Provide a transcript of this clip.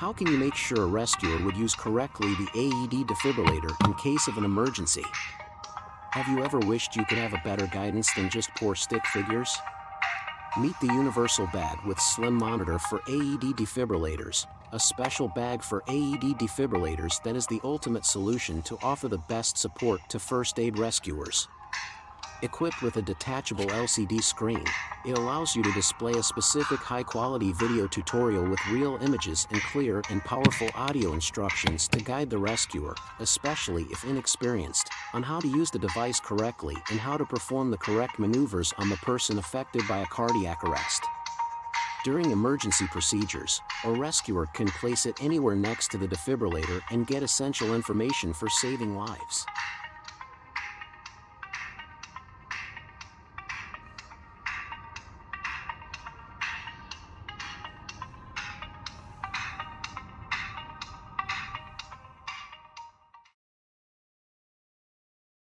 How can you make sure a rescuer would use correctly the AED defibrillator in case of an emergency? Have you ever wished you could have a better guidance than just poor stick figures? Meet the Universal Bag with Slim Monitor for AED Defibrillators, a special bag for AED defibrillators that is the ultimate solution to offer the best support to first aid rescuers. Equipped with a detachable LCD screen, it allows you to display a specific high-quality video tutorial with real images and clear and powerful audio instructions to guide the rescuer, especially if inexperienced, on how to use the device correctly and how to perform the correct maneuvers on the person affected by a cardiac arrest. During emergency procedures, a rescuer can place it anywhere next to the defibrillator and get essential information for saving lives.